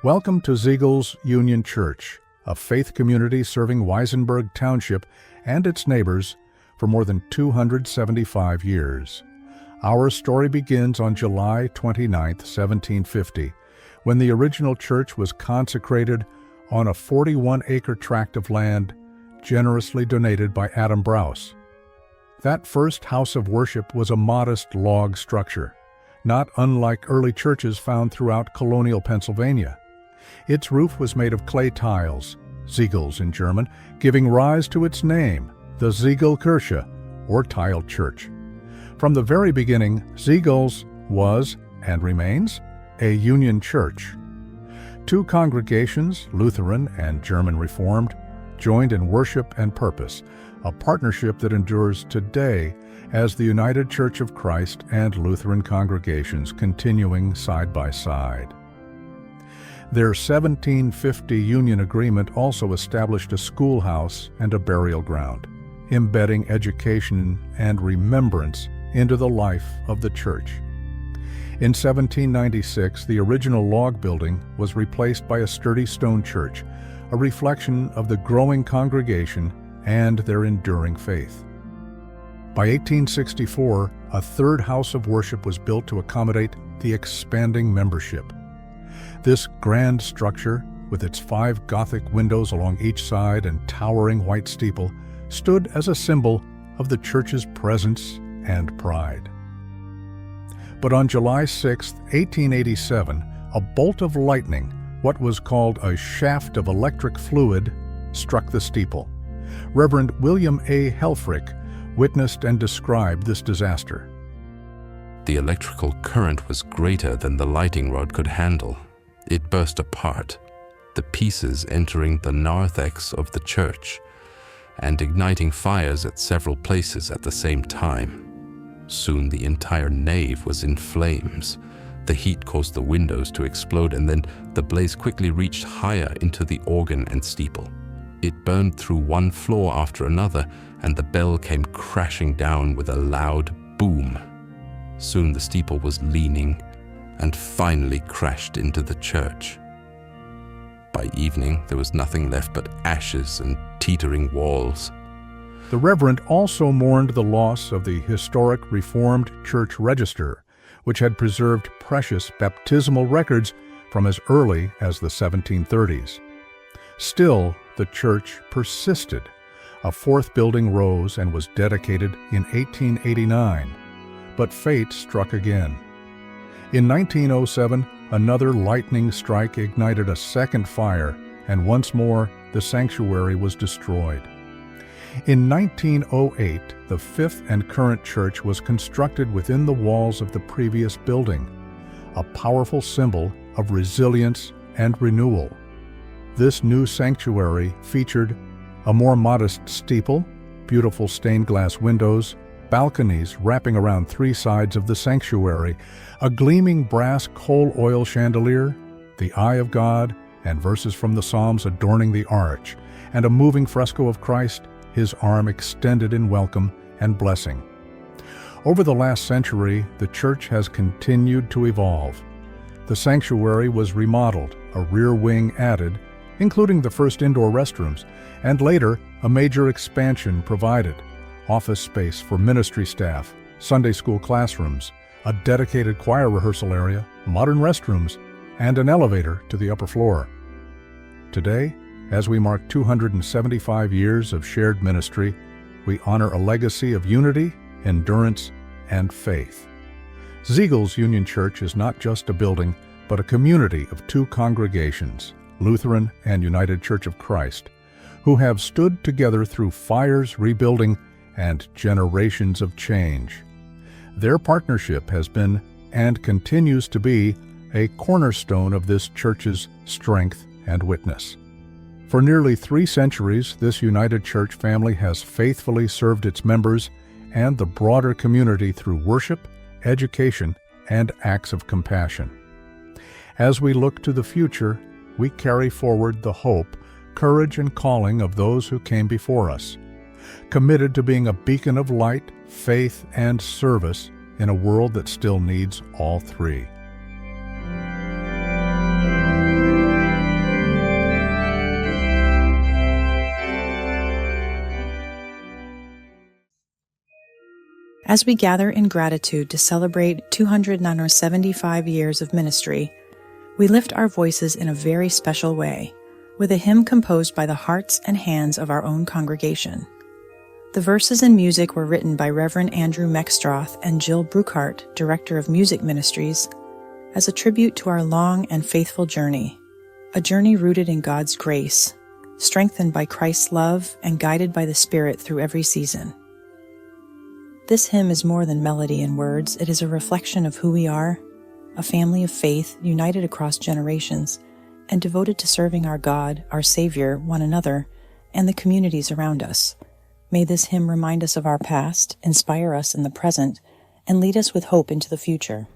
Welcome to Ziegels Union Church, a faith community serving Weisenberg Township and its neighbors for more than 275 years. Our story begins on July 29, 1750, when the original church was consecrated on a 41-acre tract of land generously donated by Adam Brous. That first house of worship was a modest log structure, not unlike early churches found throughout colonial Pennsylvania. Its roof was made of clay tiles, Ziegels in German, giving rise to its name, the Ziegelkirche, or tiled church. From the very beginning, Ziegels was, and remains, a union church. Two congregations, Lutheran and German Reformed, joined in worship and purpose, a partnership that endures today as the United Church of Christ and Lutheran congregations continuing side by side. Their 1750 union agreement also established a schoolhouse and a burial ground, embedding education and remembrance into the life of the church. In 1796, the original log building was replaced by a sturdy stone church, a reflection of the growing congregation and their enduring faith. By 1864, a third house of worship was built to accommodate the expanding membership. This grand structure, with its 5 Gothic windows along each side and towering white steeple, stood as a symbol of the church's presence and pride. But on July 6, 1887, a bolt of lightning, what was called a shaft of electric fluid, struck the steeple. Reverend William A. Helfrich witnessed and described this disaster. The electrical current was greater than the lighting rod could handle. It burst apart, the pieces entering the narthex of the church and igniting fires at several places at the same time. Soon the entire nave was in flames. The heat caused the windows to explode, and then the blaze quickly reached higher into the organ and steeple. It burned through one floor after another, and the bell came crashing down with a loud boom. Soon the steeple was leaning and finally crashed into the church. By evening, there was nothing left but ashes and teetering walls. The Reverend also mourned the loss of the historic Reformed Church Register, which had preserved precious baptismal records from as early as the 1730s. Still, the church persisted. A fourth building rose and was dedicated in 1889, but fate struck again. In 1907, another lightning strike ignited a second fire, and once more the sanctuary was destroyed. In 1908, the fifth and current church was constructed within the walls of the previous building, a powerful symbol of resilience and renewal. This new sanctuary featured a more modest steeple, beautiful stained glass windows, balconies wrapping around 3 sides of the sanctuary, a gleaming brass coal oil chandelier, the Eye of God, and verses from the Psalms adorning the arch, and a moving fresco of Christ, his arm extended in welcome and blessing. Over the last century, the church has continued to evolve. The sanctuary was remodeled, a rear wing added, including the first indoor restrooms, and later a major expansion provided: office space for ministry staff, Sunday school classrooms, a dedicated choir rehearsal area, modern restrooms, and an elevator to the upper floor. Today, as we mark 275 years of shared ministry, we honor a legacy of unity, endurance, and faith. Ziegels Union Church is not just a building, but a community of 2 congregations, Lutheran and United Church of Christ, who have stood together through fires, rebuilding, and generations of change. Their partnership has been, and continues to be, a cornerstone of this church's strength and witness. For nearly 3 centuries, this United Church family has faithfully served its members and the broader community through worship, education, and acts of compassion. As we look to the future, we carry forward the hope, courage, and calling of those who came before us, committed to being a beacon of light, faith, and service in a world that still needs all 3. As we gather in gratitude to celebrate 275 years of ministry, we lift our voices in a very special way, with a hymn composed by the hearts and hands of our own congregation. The verses and music were written by Reverend Andrew Meckstroth and Jill Bruchart, Director of Music Ministries, as a tribute to our long and faithful journey, a journey rooted in God's grace, strengthened by Christ's love, and guided by the Spirit through every season. This hymn is more than melody and words. It is a reflection of who we are, a family of faith united across generations and devoted to serving our God, our Savior, one another, and the communities around us. May this hymn remind us of our past, inspire us in the present, and lead us with hope into the future.